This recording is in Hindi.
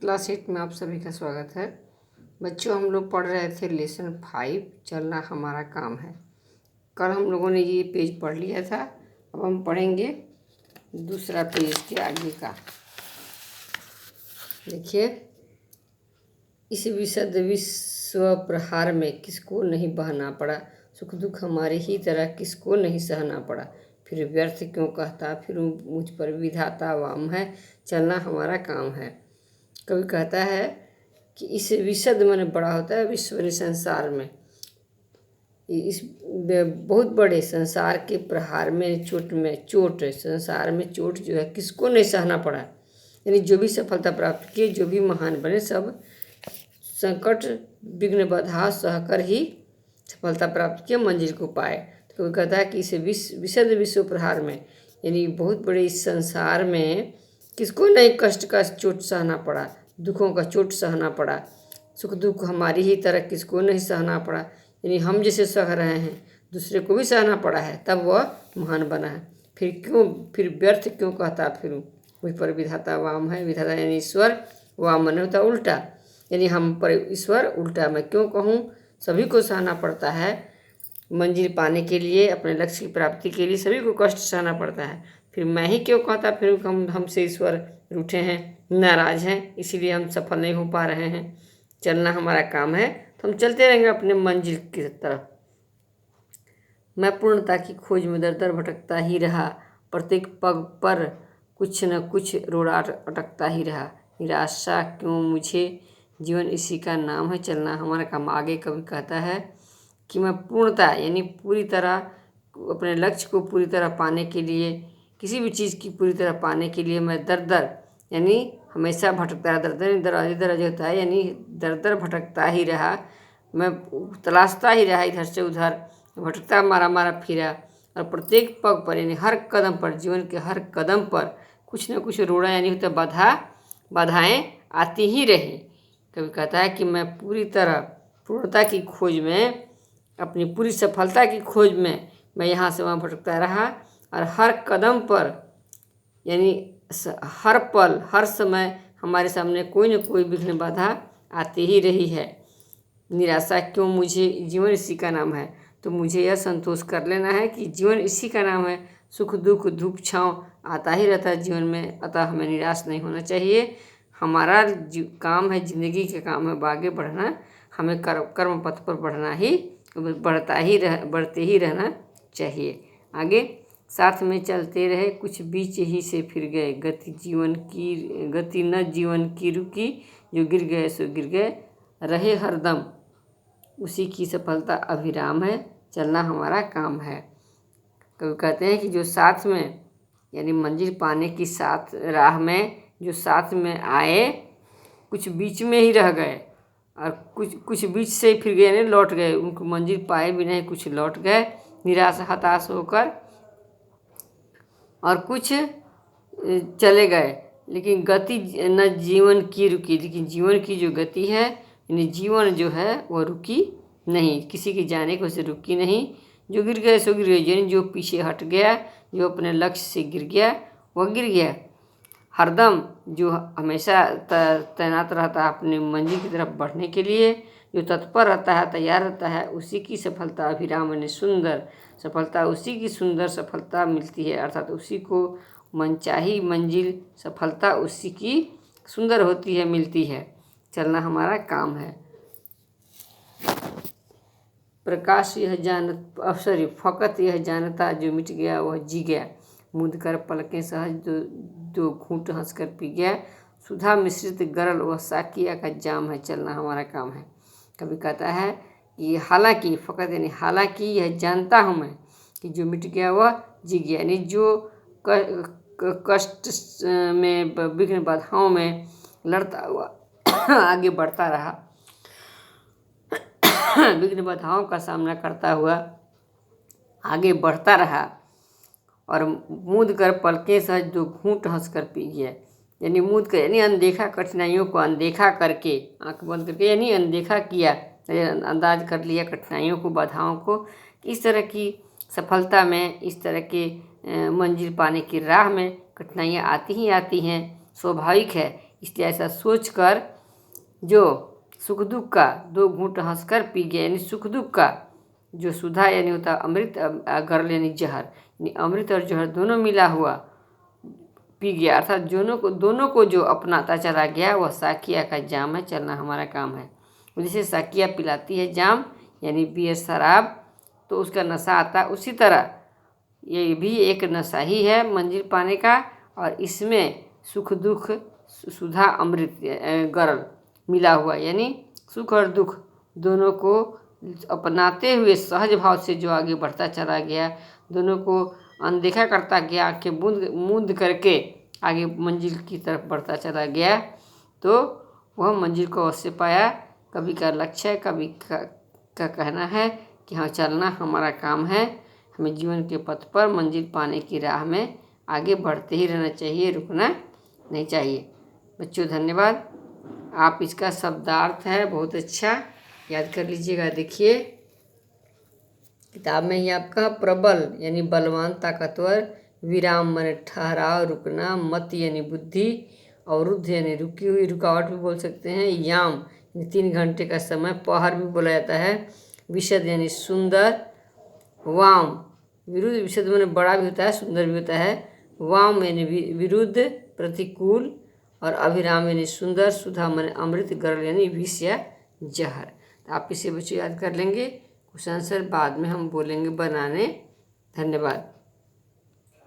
क्लास 8 में आप सभी का स्वागत है। बच्चों, हम लोग पढ़ रहे थे लेसन 5 चलना हमारा काम है। कल हम लोगों ने ये पेज पढ़ लिया था। अब हम पढ़ेंगे दूसरा पेज के आगे का। देखिए, इस विशद विश्व प्रहार में किसको नहीं बहना पड़ा, सुख दुख हमारे ही तरह किसको नहीं सहना पड़ा, फिर व्यर्थ क्यों कहता, फिर मुझ पर विधाता वाम है, चलना हमारा काम है। कवि कहता है कि इस विशद माने बड़ा होता है, विश्व ने संसार में, इस बहुत बड़े संसार के प्रहार में चोट संसार में चोट जो है किसको नहीं सहना पड़ा। यानी जो भी सफलता प्राप्त किए, जो भी महान बने, सब संकट विघ्न बाधा सहकर ही सफलता प्राप्त किए, मंजिल को पाए। तो कोई कहता है कि इसे विशद विश्व प्रहार में, यानी बहुत बड़े इस संसार में किसको नहीं कष्ट का चोट सहना पड़ा, दुखों का चोट सहना पड़ा, सुख दुख हमारी ही तरह किसको नहीं सहना पड़ा। यानी हम जैसे सह रहे हैं, दूसरे को भी सहना पड़ा है, तब वह महान बना है। फिर व्यर्थ क्यों कहता, फिर मुझ पर विधाता वाम है। विधाता यानी ईश्वर, वाम मन होता उल्टा, यानी हम पर ईश्वर उल्टा। मैं क्यों कहूँ, सभी को सहना पड़ता है मंजिल पाने के लिए, अपने लक्ष्य की प्राप्ति के लिए सभी को कष्ट सहना पड़ता है। फिर मैं ही क्यों कहता, फिर हमसे ईश्वर रूठे हैं, नाराज हैं, इसीलिए हम सफल नहीं हो पा रहे हैं। चलना हमारा काम है, तो हम चलते रहेंगे अपने मंजिल की तरफ। मैं पूर्णता की खोज में दर दर भटकता ही रहा, प्रत्येक पग पर कुछ न कुछ रोड़ा अटकता ही रहा, निराशा क्यों मुझे, जीवन इसी का नाम है, चलना हमारा काम। आगे कवि कहता है कि मैं पूर्णता यानी पूरी तरह अपने लक्ष्य को पूरी तरह पाने के लिए, किसी भी चीज़ की पूरी तरह पाने के लिए मैं दर दर यानी हमेशा भटकता रहा। दर दर होता है, यानी दर दर भटकता ही रहा, मैं तलाशता ही रहा, इधर से उधर भटकता मारा फिरा। और प्रत्येक पग पर यानी हर कदम पर, जीवन के हर कदम पर कुछ न कुछ रोड़ा यानी होता बाधाएं आती ही रही। कभी कहता है कि मैं पूरी तरह पूर्णता की खोज में, अपनी पूरी सफलता की खोज में मैं यहाँ से वहाँ भटकता रहा, और हर कदम पर यानी हर पल हर समय हमारे सामने कोई न कोई विघ्न बाधा आती ही रही है। निराशा क्यों मुझे, जीवन इसी का नाम है। तो मुझे यह संतोष कर लेना है कि जीवन इसी का नाम है, सुख दुख धूप छाँव आता ही रहता है जीवन में, अतः हमें निराश नहीं होना चाहिए। हमारा काम है, जिंदगी का काम है आगे बढ़ना, हमें कर्म पथ पर बढ़ना ही, बढ़ते ही रहना चाहिए। आगे साथ में चलते रहे, कुछ बीच ही से फिर गए, गति न जीवन की रुकी, जो गिर गए सो गिर गए, रहे हरदम उसी की सफलता अभिराम है, चलना हमारा काम है। कभी कहते हैं कि जो साथ में यानी मंजिल पाने की साथ राह में जो साथ में आए, कुछ बीच में ही रह गए, और कुछ बीच से फिर गए नहीं लौट गए, उनको मंजिल पाए भी नहीं, कुछ लौट गए निराश हताश होकर, और कुछ चले गए। लेकिन गति न जीवन की रुकी, लेकिन जीवन की जो गति है यानी जीवन जो है वह रुकी नहीं, किसी की जाने को से रुकी नहीं। जो गिर गए सो गिर गए, यानी जो पीछे हट गया, जो अपने लक्ष्य से गिर गया वह गिर गया। हरदम जो हमेशा तैनात रहता है अपने मंजिल की तरफ बढ़ने के लिए, जो तत्पर रहता है, तैयार रहता है, उसी की सफलता अभिराम यानी सुंदर सफलता, उसी की सुंदर सफलता मिलती है। अर्थात उसी को मनचाही मंजिल सफलता उसी की सुंदर होती है, मिलती है। चलना हमारा काम है। प्रकाश यह फकत यह जानता, जो मिट गया वह जी गया, मुद कर पलकें सहज दो घूंट हंस कर पी गया, सुधा मिश्रित गरल वह साकिया का जाम है, चलना हमारा काम है। कभी कहता है कि हालांकि, फकत यानी हालांकि यह जानता हूँ मैं कि जो मिट गया वह जी गया, यानी जो कष्ट में विघ्न बाधाओं में लड़ता हुआ आगे बढ़ता रहा, विघ्न बाधाओं का सामना करता हुआ आगे बढ़ता रहा, और मूंद कर पलकें सहज दो घूंट हंस कर पी गया, यानी मूंद कर यानी अनदेखा, कठिनाइयों को अनदेखा करके, आंख बंद करके यानी अनदेखा किया, अंदाज कर लिया कठिनाइयों को, बाधाओं को। इस तरह की सफलता में, इस तरह के मंजिल पाने की राह में कठिनाइयाँ आती ही आती हैं, स्वाभाविक है। इसलिए ऐसा सोचकर जो सुख दुख का 2 घूंट हंसकर पी गया, यानी सुख दुख का जो सुधा यानी होता अमृत, गरल यानी जहर, यानी अमृत और जहर दोनों मिला हुआ पी गया, अर्थात दोनों को जो अपनाता चला गया वह साकिया का जाम है, चलना हमारा काम है। जैसे साकिया पिलाती है जाम यानी बियर शराब, तो उसका नशा आता है, उसी तरह ये भी एक नशा ही है मंजिल पाने का, और इसमें सुख दुख सुधा अमृत गरल मिला हुआ, यानी सुख और दुख दोनों को अपनाते हुए सहज भाव से जो आगे बढ़ता चला गया, दोनों को अनदेखा करता गया, आंखें मूंद करके आगे मंजिल की तरफ बढ़ता चला गया, तो वह मंजिल को अवश्य पाया। कभी का लक्ष्य है, कभी का कहना है कि हाँ चलना हमारा काम है, हमें जीवन के पथ पर मंजिल पाने की राह में आगे बढ़ते ही रहना चाहिए, रुकना नहीं चाहिए। बच्चों धन्यवाद। आप इसका शब्दार्थ है बहुत अच्छा याद कर लीजिएगा। देखिए किताब में ही आपका प्रबल यानी बलवान ताकतवर, विराम माने ठहराव रुकना, मत यानी बुद्धि, अवरुद्ध यानी रुकी हुई रुकावट भी बोल सकते हैं, याम यानी 3 घंटे का समय, पहर भी बोला जाता है, विशद यानी सुंदर, वाम विरुद्ध, विशद माने बड़ा भी होता है सुंदर भी होता है, वाम यानी विरुद्ध प्रतिकूल, और अभिराम यानी सुंदर, सुधा माने अमृत, गरल यानी विष या जहर। तो आप इसे बच्चों याद कर लेंगे। क्वेश्चन आंसर बाद में हम बोलेंगे बनाने। धन्यवाद।